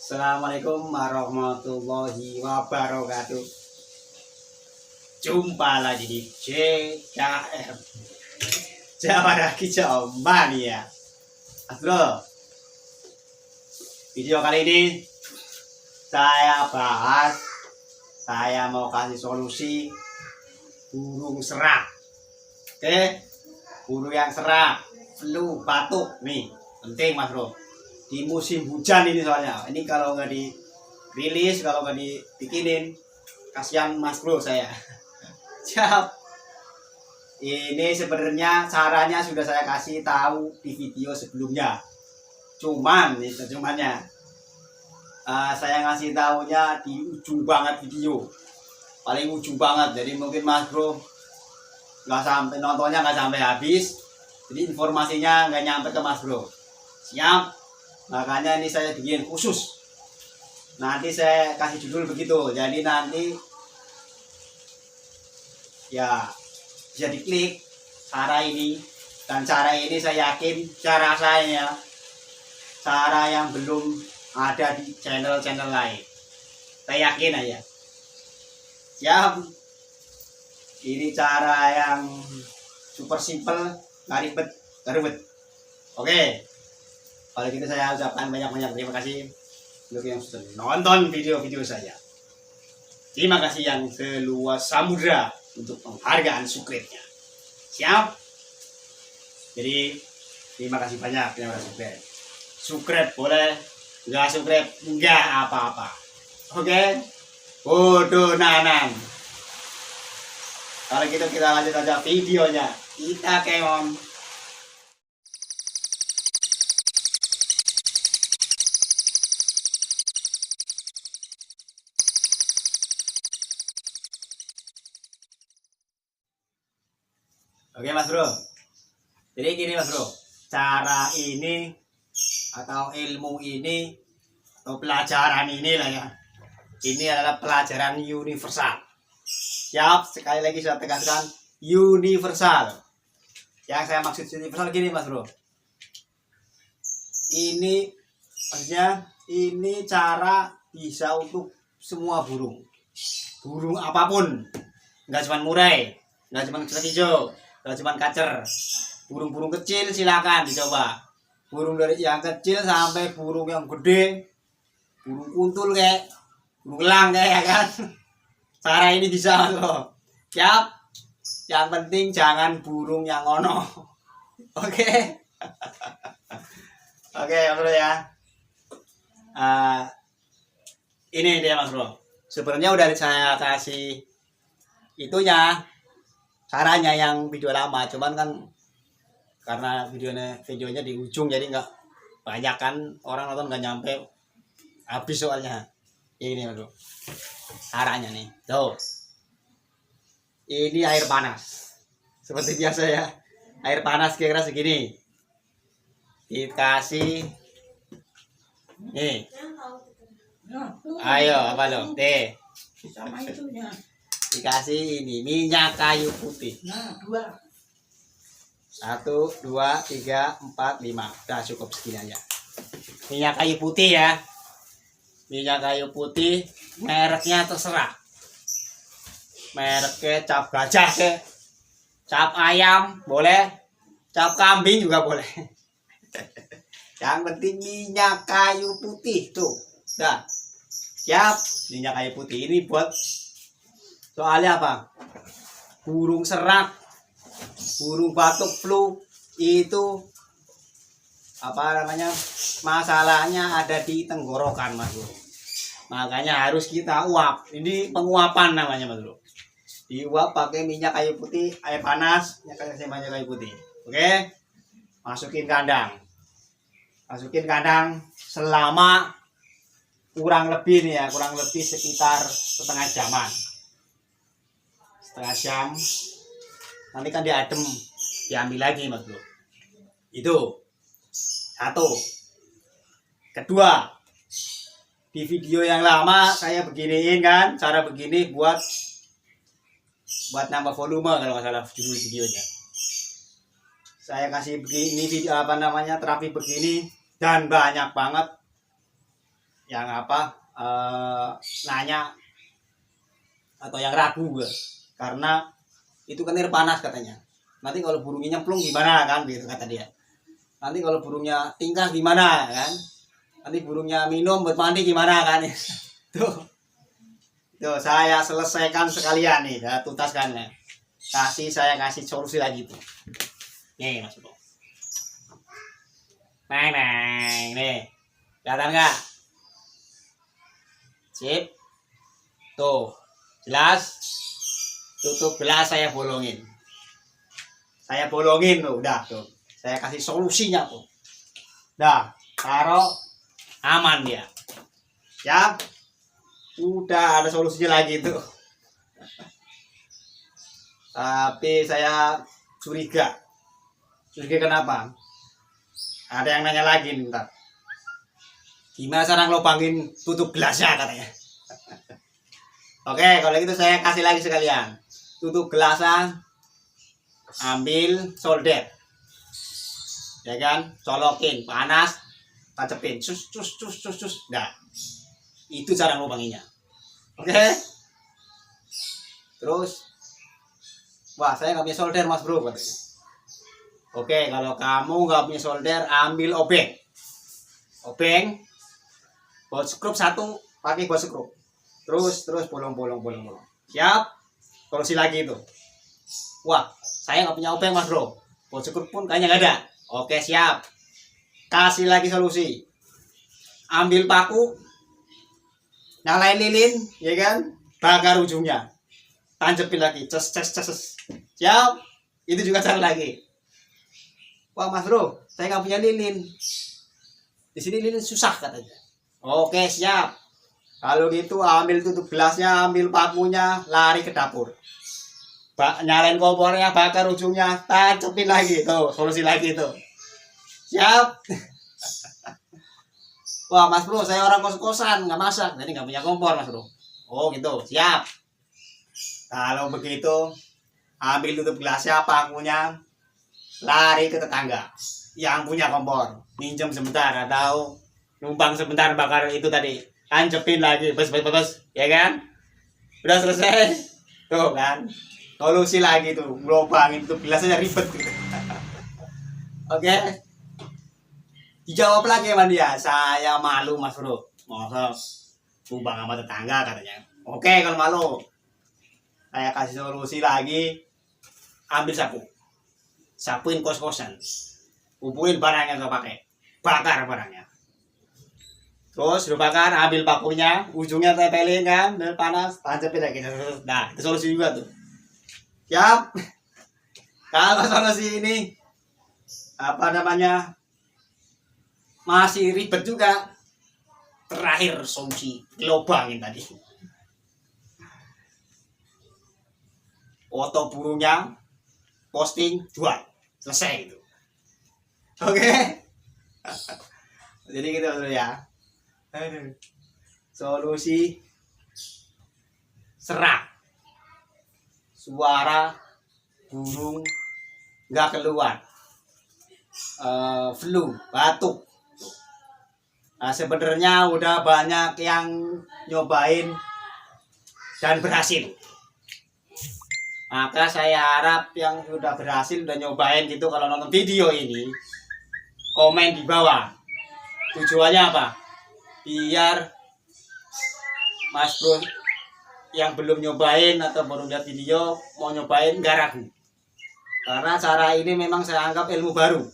Assalamualaikum warahmatullahi wabarakatuh. Jumpa lagi di JKM Jawa lagi Jombang ya. Bro, video kali ini saya mau kasih solusi burung serak. Oke, burung yang serak, flu, batuk nih penting Mas Bro. Di musim hujan ini soalnya, ini kalau nggak dirilis, kalau nggak dibikinin, kasihan Mas Bro saya. Siap. Ini sebenarnya caranya sudah saya kasih tahu di video sebelumnya. Cuman itu cumannya saya ngasih tahunya di ujung banget video, paling ujung banget. Jadi mungkin Mas Bro nggak sampai nontonnya, nggak sampai habis, jadi informasinya nggak nyampe ke Mas Bro. Siap. Makanya ini saya bikin khusus. Nanti saya kasih judul begitu. Jadi nanti ya bisa diklik cara ini. Dan cara ini saya yakin cara saya, cara yang belum ada di channel-channel lain. Saya yakin aja. Siap. Ini cara yang super simple, nggak ribet, nggak ribet. Oke. Kalau gitu saya ucapkan banyak-banyak terima kasih untuk yang sudah nonton video-video saya. Terima kasih yang seluas samudra untuk penghargaan subscribe-nya. Siap? Jadi terima kasih banyak yang subscribe. Subscribe boleh, nggak subscribe nggak apa-apa. Oke? Bodoh nanan. Kalau gitu kita lanjut aja videonya. Kita kemon. Oke Mas Bro, jadi gini Mas Bro, cara ini atau ilmu ini atau pelajaran ini lah ya, ini adalah pelajaran universal. Siap, sekali lagi saya tegaskan, universal. Yang saya maksud universal gini Mas Bro, ini maksudnya ini cara bisa untuk semua burung, burung apapun, nggak cuma murai, nggak cuma kecil hijau, kalau cuma kacer, burung-burung kecil silakan dicoba. Burung dari yang kecil sampai burung yang gede, burung kuntul kayak, burung elang kayak ya kan. Cara ini bisa loh. Siap. Yang penting jangan burung yang ono. Oke. Oke Mas Bro ya. Ini dia Mas Bro. Sebenarnya udah saya kasih itunya. Caranya yang video lama, cuman kan karena videonya di ujung jadi nggak banyak kan, orang nonton nggak nyampe habis soalnya. Ini Bro, caranya nih tuh, ini air panas seperti biasa ya, air panas kira-kira segini, dikasih nih, ayo apa lo teh sama itunya, dikasih ini minyak kayu putih. Nah, 1, 2, 3, 4, 5. Udah cukup segini aja. Minyak kayu putih ya. Minyak kayu putih mereknya terserah. Mereknya cap gajah ke, cap ayam boleh, cap kambing juga boleh. Yang penting minyak kayu putih tuh. Dah. Siap, minyak kayu putih ini buat soalnya apa? Burung serak, burung batuk flu itu apa namanya? Masalahnya ada di tenggorokan Mas Bro. Makanya harus kita uap. Ini penguapan namanya Mas Bro. Diuap pakai minyak kayu putih, air panas, minyak kayu putih. Oke? Masukin kandang. Masukin kandang selama kurang lebih nih ya, kurang lebih sekitar setengah jaman. Setengah jam, nanti kan dia adem, diambil lagi Mas Bro. Itu satu. Kedua, di video yang lama saya beginiin kan, cara begini buat nambah volume kalau nggak salah judul videonya. Saya kasih begini video apa namanya, terapi begini dan banyak banget yang apa nanya atau yang ragu gue, karena itu kan air panas katanya. Nanti kalau burungnya nyemplung gimana kan, gitu kata dia. Nanti kalau burungnya tingkah gimana kan, nanti burungnya minum buat mandi gimana kan. Tuh saya selesaikan sekalian nih, saya tuntaskan ya. Saya kasih solusi lagi tuh. Nih Mas Bro. Nih. Kelihatan nggak? Sip. Tuh, jelas. Tutup gelas saya bolongin. Tuh, udah tuh. Saya kasih solusinya tuh. Dah, taruh aman dia. Siap. Udah ada solusinya lagi tuh. Tapi saya curiga. Curiga kenapa? Ada yang nanya lagi nih, ntar. Gimana cara ngelobangin tutup gelasnya katanya. Oke, kalau gitu saya kasih lagi sekalian. Tutup gelasnya, ambil solder. Ya kan? Colokin, panas, tacepin. Cus. Nah, itu cara ngelobanginnya. Oke? Terus, wah saya nggak punya solder Mas Bro katanya. Oke, kalau kamu nggak punya solder, ambil obeng. Bot skrup satu, pakai bot skrup. Terus bolong. Siap? Solusi lagi itu. Wah, saya nggak punya obeng Mas Bro. Bot skrup pun kayaknya nggak ada. Oke, siap. Kasih lagi solusi. Ambil paku, nyalain lilin, ya kan? Bakar ujungnya. Tancepin lagi, ces. Siap? Itu juga cara lagi. Wah Mas Bro, saya nggak punya lilin. Di sini lilin susah katanya. Oke siap. Kalau gitu ambil tutup gelasnya, ambil pakunya, lari ke dapur. Nyalain kompornya, bakar ujungnya, tancepin lagi. Tuh, solusi lagi tuh. Siap. Wah Mas Bro, saya orang kos-kosan, nggak masak, jadi nggak punya kompor Mas Bro. Oh gitu, siap. Kalau begitu, ambil tutup gelasnya, pakunya, lari ke tetangga yang punya kompor, minjem sebentar atau numpang sebentar bakar itu tadi, tancepin lagi, bes, ya kan? Udah selesai, tuh kan? Solusi lagi tuh, ngelobangin tuh gelasnya ribet. Oke, dijawab lagi sama dia, saya malu Mas Bro, masa numpang sama tetangga katanya. Oke, kalau malu, saya kasih solusi lagi, ambil sapu. Sapuin kos-kosan, kumpulin barangnya nggak pakai, bakar barangnya. Terus udah bakar, ambil pakunya, ujungnya tempelin kan, dan panas, tancepin lagi. Nah, itu solusi juga tuh. Siap. Kalau solusi ini apa namanya masih ribet juga, terakhir solusi lobangin tadi. Foto burungnya, posting, jual, selesai itu. Oke. Jadi gitu dulu ya. Solusi serak, suara burung nggak keluar, flu, batuk. Nah, sebenarnya udah banyak yang nyobain dan berhasil. Maka saya harap yang sudah berhasil, udah nyobain gitu, kalau nonton video ini, komen di bawah. Tujuannya apa? Biar Mas Bro yang belum nyobain atau baru lihat video mau nyobain nggak ragu. Karena cara ini memang saya anggap ilmu baru.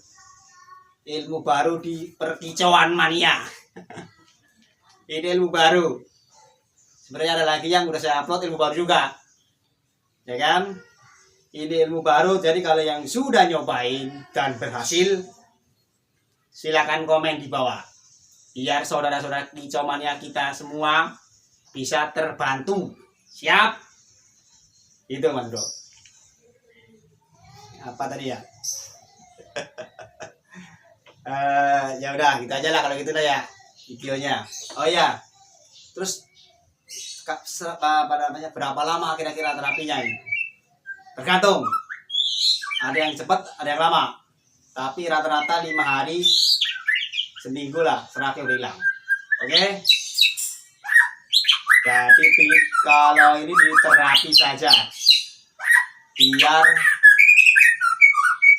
Ilmu baru di perkicauan mania. Ini ilmu baru. Sebenarnya ada lagi yang udah saya upload ilmu baru juga. Ya kan? Ini ilmu baru, jadi kalau yang sudah nyobain dan berhasil, silakan komen di bawah. Biar saudara-saudara kicau mania kita semua bisa terbantu. Siap? Itu Mas Bro. Apa tadi ya? Ya udah, gitu aja lah kalau gitu lah ya videonya. Oh ya, terus apa namanya, berapa lama kira-kira terapinya ini? Tergantung. Ada yang cepat, ada yang lama. Tapi rata-rata 5 hari, seminggu lah seraknya udah hilang. Oke. Jadi kalau ini diterapi saja biar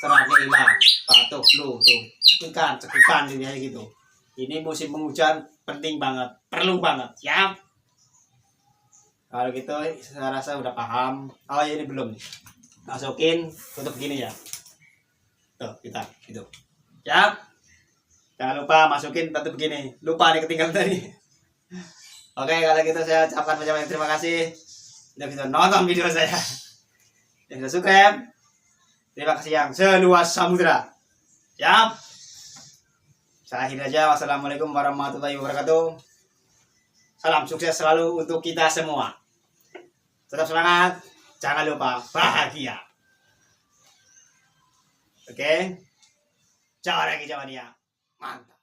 seratnya hilang, batuk flu tuh, cekukan ini aja gitu. Ini musim penghujan penting banget, perlu banget, siap? Kalau gitu saya rasa udah paham. Oh ya ini belum nih. Masukin tutup gini ya. Tuh kita gitu. Siap? Jangan lupa masukin tutup gini. Lupa nih ketinggalan tadi. Oke kalau gitu saya ucapkan banyak terima kasih udah bisa nonton video saya. Yang sudah subscribe. Terima kasih yang seluas samudra. Siap? Saya akhiri aja. Wassalamualaikum warahmatullahi wabarakatuh. Salam sukses selalu untuk kita semua. Tetap semangat. Jangan lupa bahagia. Oke? Jawa lagi Jawa dia. Mantap.